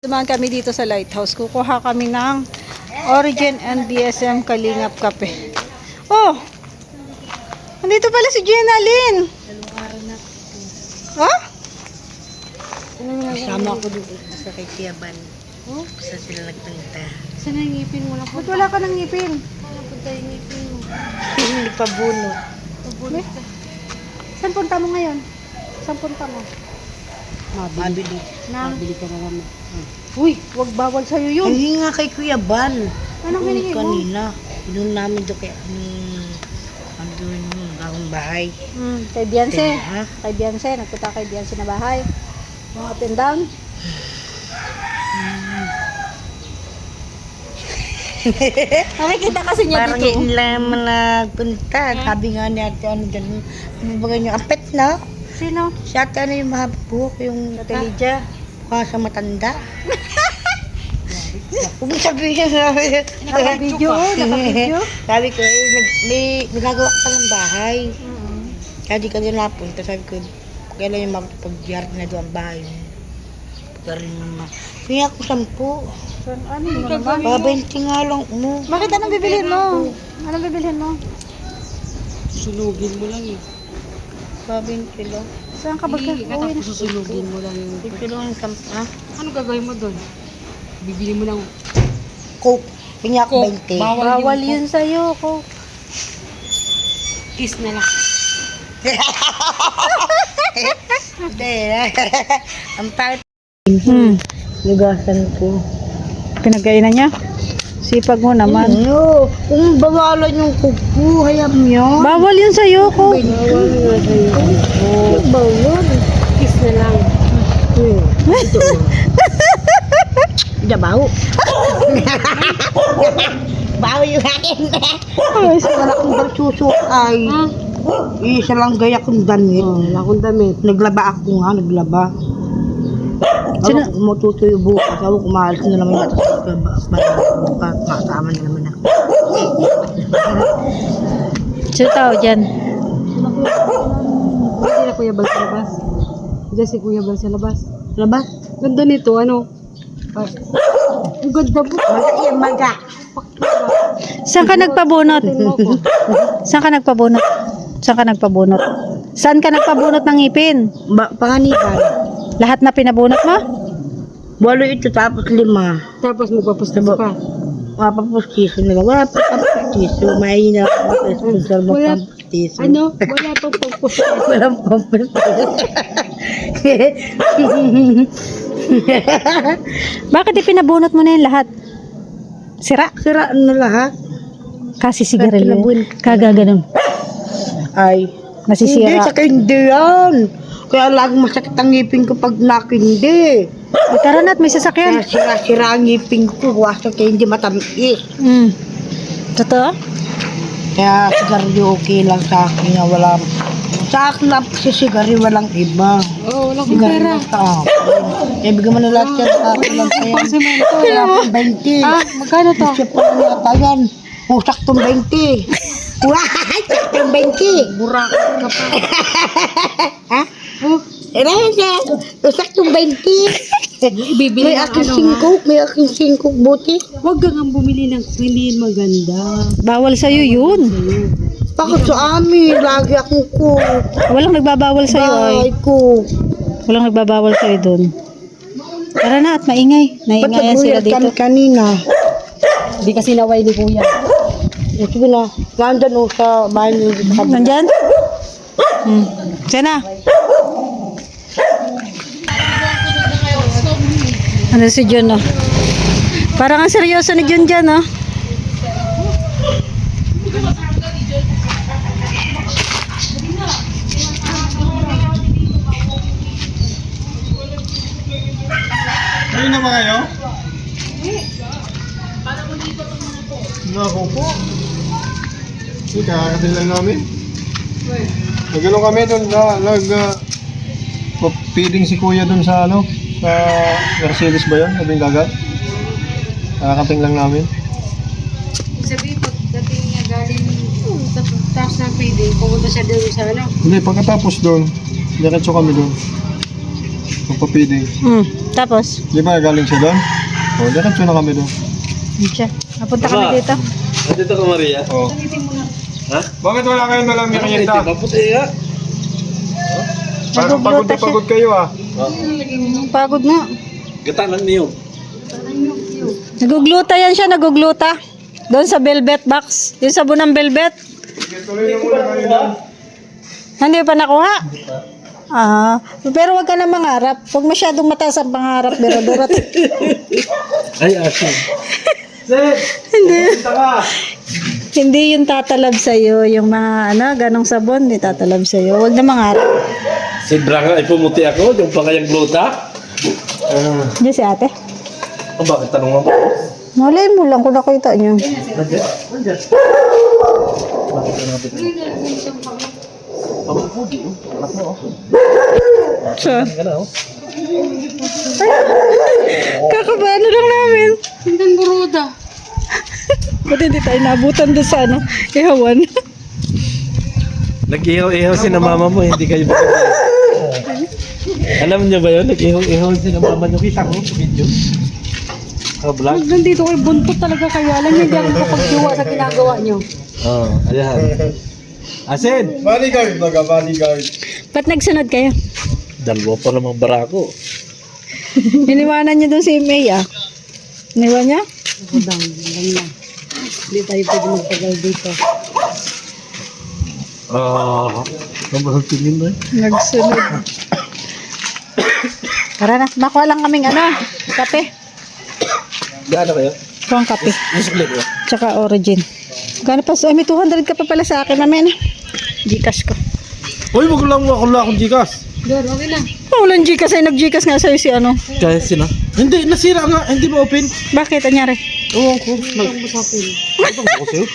Dumaan kami dito sa lighthouse. Kukuha kami ng Origin and BSM Kalingap Kape. Oh! Nandito pala si Jenna Lynn. Ha? Kasama ako dito sa kay Tiaban. Oh? Sa sila nagpunta. Saan ang ngipin mo lang po? Ba't wala ka ng ngipin? Wala po tayo ngipin mo. Hindi pa bunot. Pabunot ka. Saan punta mo ngayon? Saan punta mo? Mabili. Mabili ka na lang. Uy, wag bawal sa'yo yun. Hindi nga kay Kuya Ban. Anong hiningi mo? Kanina. Doon namin doon kay doon yung bagong bahay. Kay Beyonce. Ha? Kay Beyonce. Nagpunta kay Beyonce na bahay. Mga up and down. Nakikita kasi niya Parang dito. yun lang naman nagpunta. Sabi nga niya, ano ganun. Ano ba ganyan? Apet na. Sino? Si ate ano yung mahaba buhok, yung Telija. mukha sa matanda. Huwag mo sabihin na. Naka-video. Naka-video. Sabi ko, may nagagawa ka ng bahay. Kaya di ka doon napunta. Sabi ko, kailan yung magpag-yard na doon ang bahay mo. Pagkarin naman. Kaya ako 10. Ano mo naman? 20 nga lang mo. Bakit anong bibilhin mo? Anong bibilhin mo? Sunugin mo lang eh. 20 lang. Saan ka ba Tapos susunugin mo lang yung... 20 lang yung 10. Ha? Ano gagawin mo doon? Bibili mo lang... Coke. Pinya ako 20. Bawal yun sa'yo ko. Kiss na lang. Hindi. Ang pangit. Lugasan ko. Pinagkainan niya? Sipag mo naman. Ano? Kung bawalan yung kuko, hayam yun. Bawal yun sa'yo ko. Bawal. Kiss na lang. Ito. Dabaw. Bawo yung akin. Isa lang akong bagsusukay. Isa lang gaya kong damit. Wala akong damit. Naglaba ako nga, naglaba. Ako matutuyo bukas. Ako kumahalis na naman yata sa bukas. Makasama na naman ako. Sino tao dyan? Hindi na Kuya Bal sa labas. Diyan si Kuya Bal sa labas. Labas? Ganda nito, ano? Ang ganda po. Maga yan, maga. Saan ka nagpabunot? Saan ka nagpabunot? Saan ka nagpabunot? Saan ka nagpabunot ng ngipin? Panganiban. Lahat na pinabunot mo? 8 ito tapos 5. Tapos magpapustos ka. Mapapustiso na lang. Wala pa papustiso. May na sponsor mo Wala- papustiso. Ano? Wala pang pagpustos. Walang papustiso. Bakit ipinabunot mo na yung lahat? Sira? Sira na lahat. Kasi sigarilyo. Pinabunot. Kagaganon. Ay. Hindi, Nasisira. saka hindi yan. Kaya laging masakit ang ngipin ko pag nakindi. Tara na't may sasakyan. Kaya sira-sira ang ngipin ko. Wasak kaya hindi matamis. Totoo? Kaya sigarilyo okay lang sa akin na wala. Sa akin lang si sigarilyo walang iba. Oo, wala akong Sigarilyo pera. lang sa akin. Kaya bigyan mo na lahat yan sa akin lang kaya. Semento. Wala akong 20. Magkano to? Siya pa lang yata yan. Usak tong 20. Wah! Saktong 20. Burak ka pa. Ha? Usak tong 20. Ibibili May ng aking ano, singkok. May aking singkok buti. Huwag kang ang bumili ng hindi maganda. Bawal sa'yo yun. Bakit sa amin? Lagi akong cook. Walang nagbabawal sa'yo ay. Bahay ko. Walang nagbabawal sa'yo dun. Tara na at maingay. Ba't Naingayan sila naguyat kami dito. kanina? Hindi kasi naway ni Kuya. O, sige na. Nandun o sa bahay niyo sa kabila. Nandyan? Sana. Ano si Jun, no? Parang ang seryoso ni Jun dyan, no? Kayo na ba kayo? Naku po. Hindi, kakakatin lang namin. Nagano kami doon feeding si kuya doon sa sa Mercedes ba yun? Labing dagat. Kakakating lang namin. Sabi ko, dating niya galing tapos ng feeding, pumunta siya doon sa ano. Hindi, pagkatapos doon, diretso kami doon. magpa-feeding. Tapos, Di ba galing siya doon? O, diretso na kami doon. yun siya. Napunta kami dito. Nandito ka, Maria. Oo. Ha? Bakit wala kayong dalang merienda? Maputi nga. Parang pagod na pagod kayo ah. Pagod nga. Gatanan niyo. Nagugluta yan siya, nagugluta. Doon sa velvet box. Yung sabon ng velvet. Tuloy na muna kayo doon. Hindi pa nakuha? Ah, pero wag ka na mangarap. Huwag masyadong mataas ang pangarap, pero durot. Ay, asin. Hindi. Hindi yung tatalab sa'yo. Yung mga ganong sabon, hindi tatalab sa'yo. Huwag na mangarap. Si Braga, ay pumuti ako. Yung pangayang gluta. Hindi si ate. Bakit tanong mo? Malay mo lang kung nakita niyo. Nandiyan. Nandiyan. Bakit ka natin? Pamapugi. Anak mo. Siya. Ka na, oh. Kakabano lang namin. Sindan buruda. Ba't hindi tayo nabutan doon sa ihawan? Nag-ihaw-ihaw si na mama mo, hindi kayo bakit. Alam niyo ba yun? Nag-ihaw-ihaw si na mama niyo. Kita ko sa video. Sa vlog. Nandito kayo, buntot talaga kayo. Alam niyo, hindi ako kapag-jowa sa ginagawa niyo. Oo, ayan. Asin! Bodyguard baga, bodyguard. Ba't nagsunod kayo? Dalawa pa namang barako. Iniwanan niyo doon si May Iniwan niya? Budang, lang. Hindi tayo pwede magtagal dito. Kamahal tingin mo eh. Nagsunod. Tara na, makuha lang kaming kape. Gaano kayo? Ito ang kape. Muslim ko. Tsaka origin. Gano'n pa? May 200 ka pa pala sa akin namin. Gcash ko. Uy, wag lang akong Gcash. Doon, okay lang. Walang Gcash ay nag-Gcash nga sa'yo si Kaya sina? Hindi, nasira nga. Hindi ba open? Bakit? Anyari? Oo ko. Usapin. Ito ko sa'yo.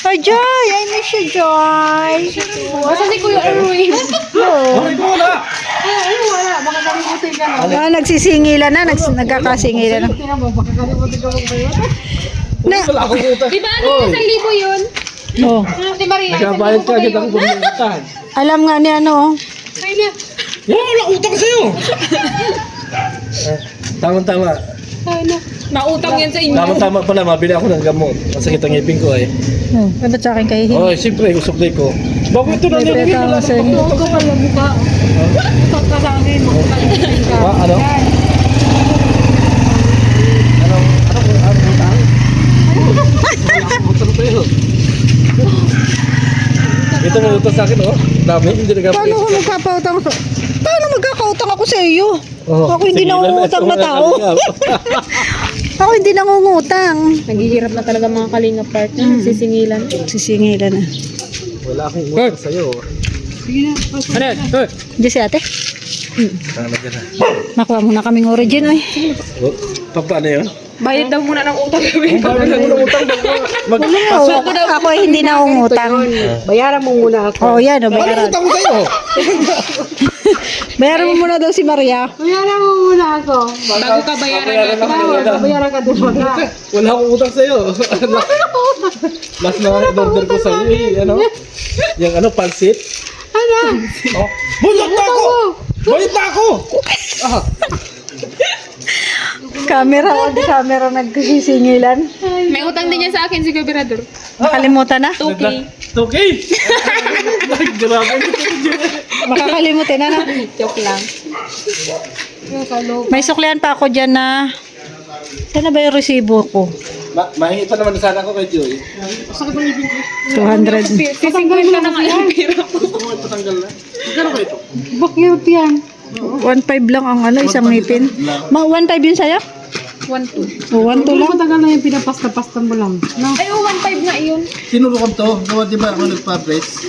Ay, Joy! I miss you, Joy! Asan si Kuya Erwin? Oo. Ay, wala. Ay, wala. Baka kalimutin ka na. Nagsisingilan na. Nagkakasingilan na. Tingnan mo, baka kalimutin ka mong kayo. Wala akong utang. Di ba ano yung 1,000 yun? Oh. Di Maria, Nagkabayad ka agad ako bumuntahan. Alam nga ni Kaya Wala utang sa'yo. Tama-tama. na. Mautang yan sa inyo. Tama-tama pala, mabili ako ng gamot. Masakit ang ngipin ko eh. Ba't sa akin kayo? Oh, siyempre, usok ko. Bakit ito na May nilagay? peta Wala ako sa inyo. Huwag ka pala mukha. Huwag ka sa akin. Makakalimutin ka. Ano? Anong utang? Utang sa'yo. Ito may utang sa akin, oh. Dami, hindi Paano nag-appreciate. ko magpapautang? Paano magkakautang ako sa iyo? Oh, Ako hindi sige, nangungutang na ito, tao. Ako hindi nangungutang. Naghihirap na talaga mga kalinga partner. Sisingilan. Sisingilan na. Wala akong utang sa'yo. Ano? Hoy! Hindi si ate. Ano ka na? Nakuha mo na kaming origin, oy. Oh, paano yun? Bayad daw muna ng utang gawin. Ako ay hindi nangungutang. Bayaran mo muna ako. Oh, yan, oh, bayaran. Utang sa'yo! Bayaran mo muna daw si Maria. Bayaran mo muna ako. Bago ka bayaran ako. Bayaran ka doon muna. Wala akong utang sa'yo. Last na order ko sa'yo eh. Ano? Yung pansit. Ano? Oh, bayad na ako! Bayad na ako! Camera nagsisisingilan. May utang din niya sa akin si Gabirador. Nakalimutan na? 2K. 2K! Grabe. Makakalimutan na. Joke lang. May suklian pa ako dyan na... Saan na ba yung resibo ko? Mahingi pa naman sana ako kay Joy. 200. Sisingkulin ka na nga yung pira ko. Gusto mo ipatanggal na? Gano'n ba ito? Bakit yan? 1.5 lang ang isang ngipin. 1.5 yun sa'yo? 1-2. O, 1.2 lang. Matagal na yung pinapasta-pasta mo lang. No? Ay, 1.5 nga yun. Tinurukan to. Gawa di ba ako nagpa-brace?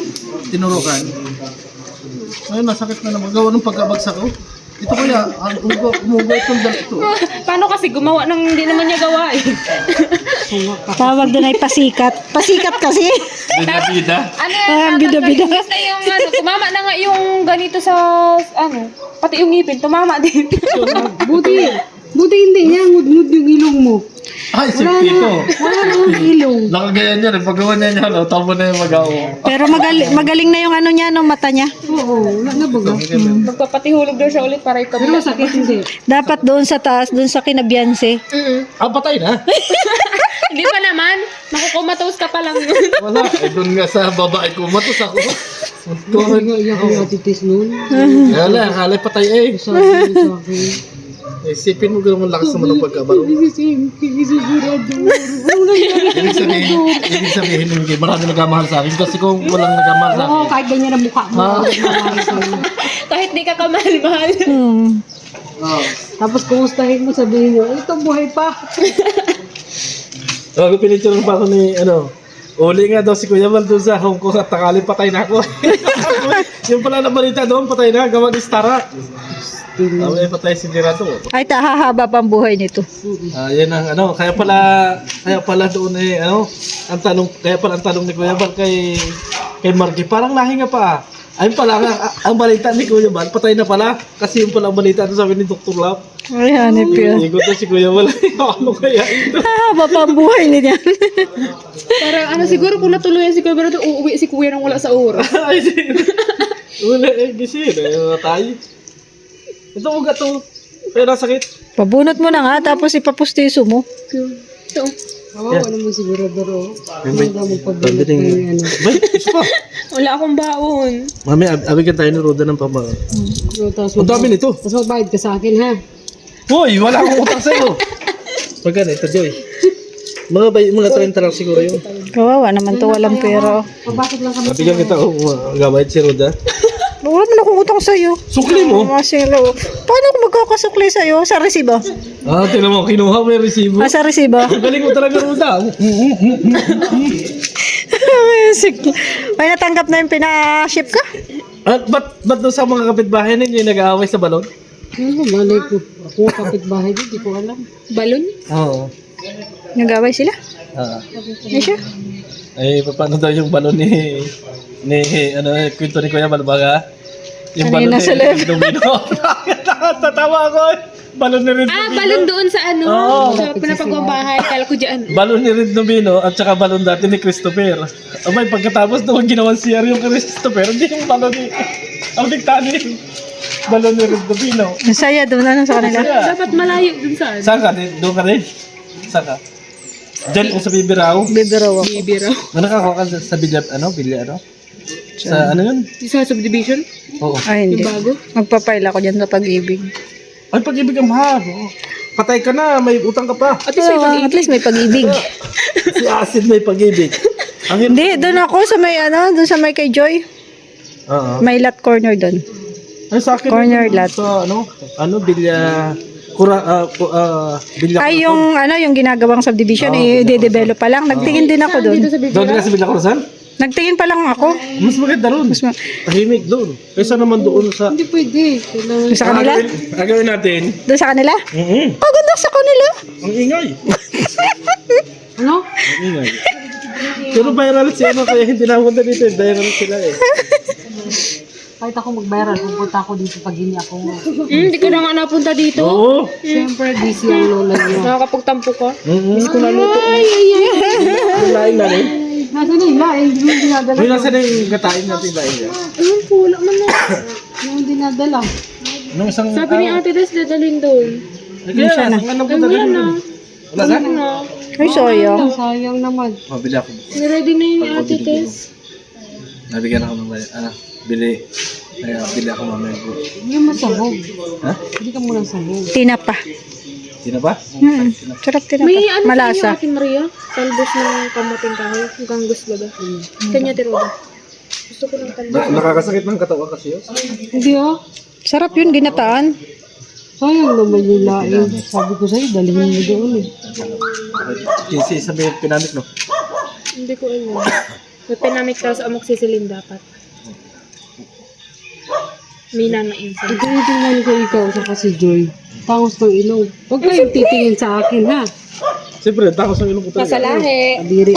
Tinurukan. Ayun, masakit na naman. Gawa nung pagkabagsak ko. Ito kaya, umugo itong dala ito. Paano kasi gumawa ng hindi naman niya gawa eh. Tawag doon ay pasikat. Pasikat kasi. Bida-bida. Ano Ah, bida-bida. na yung tumama na nga yung ganito sa pati yung ngipin, tumama din. Buti. Buti hindi niya, ngud-ngud yung ilong mo. Ay, safety to. Wala namang ilong. Nakagayan niya, paggawa niya niya, no? Tama na yung mag-awa. Pero magaling na yung ano niya, no, mata niya. Oo, wala na baga. Magpapatihulog daw siya ulit para ikaw. Pero sakit hindi. Dapat doon sa taas, doon sa kinabiyanse. Ah, patay na? Hindi pa naman. Makukumatos ka pa lang yun. Wala. Eh, doon nga sa babae ko, matos ako. Kaya nga iyak yung atitis noon. Wala, akala patay eh. Sabi niya sa akin. Isipin mo gano'n lakas naman ng pagkabaro. Sigurado. Ibig sabihin, hindi. Marami nagmamahal sa akin. Kasi kung walang nagmamahal sa akin, Oo, kahit ganyan ang mukha mo. nagmamahal sa'yo. Kahit di ka kamahal-mahal. Tapos kumustahin mo, sabihin niyo, ito buhay pa. oh, pinicture pa ako ni, uli nga daw si Kuya Mal doon sa Hong Kong at takali patay na ako. Yung pala na balita doon, patay na, gawa ni Stara. Ay, patay si Gerardo. Ay, hahaba pang buhay nito. Yan ang kaya pala doon ang tanong ni Kuya Bal kay Margie, parang lahi nga pa. Ayun pala, ang balita ni Kuya Bal, patay na pala. Kasi yung pala ang balita doon sabi ni Dr. Lap. Ay, hanip yun. Igot na si Kuya Bal, ano kaya ito? Hahaba pang buhay niya. Parang siguro kung natuluyan si Kuya Bernardo, uuwi si Kuya nang wala sa oras. Ay, wala gising. Tayo. Ito ugat to. Pero sakit. Pabunot mo na nga, tapos ipapustiso mo. Ito. Wala naman siguro, pero May pagbilat na yung May, isa pa. Wala akong baon. Mami, abigyan tayo ni Roda ng pama. Ang dami nito. Tapos magbayad ka sa akin, ha? Hoy, wala akong utang sa'yo. Magkano ito, Joy? Mga 30 lang siguro yun. Kawawa naman to, walang pera. Pabasok lang kami. Abigyan kita, gabayad si Roda. Wala man akong utang sa'yo. Sukli mo? Masilo. Paano ako magkakasukli sa'yo? Sa resibo? Tinan mo, kinuha mo yung resibo. Sa resibo? Ang galing mo talaga, Roda. May natanggap na yung pinaship ka? At ba't doon sa mga kapitbahay ninyo yung nag-aaway sa balon? Ano, malay ko. Ako kapitbahay din, di ko alam. Balon? Oo. Nag-away sila? Ay siya? Ay, paano daw yung balon ni kwento ni Kuya Balbaga? Yung balon Kanina ni sa left. Red Domino. Tatawa ako. Balon ni Red Domino. Balon doon sa Oo. sa pinapagbabahay. Kala ko dyan. Balon ni Red Domino at saka balon dati ni Christopher. Abay, pagkatapos doon ginawan CR yung Christopher, hindi yung balon ni... Ang diktani. Balon ni Red Domino. Masaya doon na sa kanila. Dapat malayo dun saan. Saan ka? Doon ka rin? Saan ka? Diyan o sa Bibirao? Bibiro ako. Bibiro. Nakakuha ka sa bilya, Sa ano yun? Sa subdivision? Oo. Ay, hindi. Yung bago? Magpapail ako dyan sa pag-ibig. Ay, pag-ibig ang mahal. Oo. Patay ka na, may utang ka pa. At least may At least may pag-ibig. Si Acid may pag-ibig. Ang hirap. Hindi, doon ako sa may doon sa may kay Joy. Oo. May lot corner doon. Ay, sa akin. Corner lot. Sa bilya... bilya... Ay, yung ginagawang subdivision, i-develop pa lang. Nagtingin din ako doon. Doon ka sa bilya Corazon? Nagtingin pa lang ako. Mas maganda doon. Tahimik doon. Kaysa naman doon sa... Hindi pwede. Kailangan Sa kanila? Agawin natin. Doon sa kanila? Mm-hmm. Oh, ganda sa kanila. Ang ingay. ano? Ang ingay. Pero viral siya kaya hindi na punta dito. Viral sila eh. Kahit ako mag-viral, pupunta ako dito pag hindi ako. Hindi ko na nga napunta dito. Oo. Siyempre, busy ang lola niyo. Nakakapagtampo ka. Miss ko na luto. Lain na rin. Nasaan na yung laing? Hindi mo dinadala. Uy, nasa na yung katayin natin lain niya? Ayun po, wala man na. Yung dinadala. Nung isang... Sabi ni Ate Des, dadalhin doon. Kaya, saan nga nang punta dito? Wala ka? Ay, sayang. Sayang naman. Oh, bili ako. Niready na yun ni Ate Des. Nabigyan ako ng bili. Kaya bili ako mamaya ko. Hindi mo sahog. Ha? Hindi ka muna sahog. Tinapa. Sino ba? Sarap tinapa. May ano sa inyo, Malasa. Ate Maria? Talbos ng kamating kahoy. Yung ganggos ba ba? Kanya tiroda. Gusto ko ng talbos. Nakakasakit ng katawan kasi yun. Hindi ah. Sarap yun, ginataan. Sayang naman yung laing. Sabi ko sa'yo, dalhin mo doon eh. Kasi sabi pinamit no? Hindi ko alam. May pinamik daw sa amoxicillin dapat. May nanain sa Ito yung tingnan ko ikaw sa kasi Joy. Tangos ng ilong. Huwag kayong titingin sa akin ha. Siyempre, takos ang ilong ko talaga. Pasalahe. Kadiri.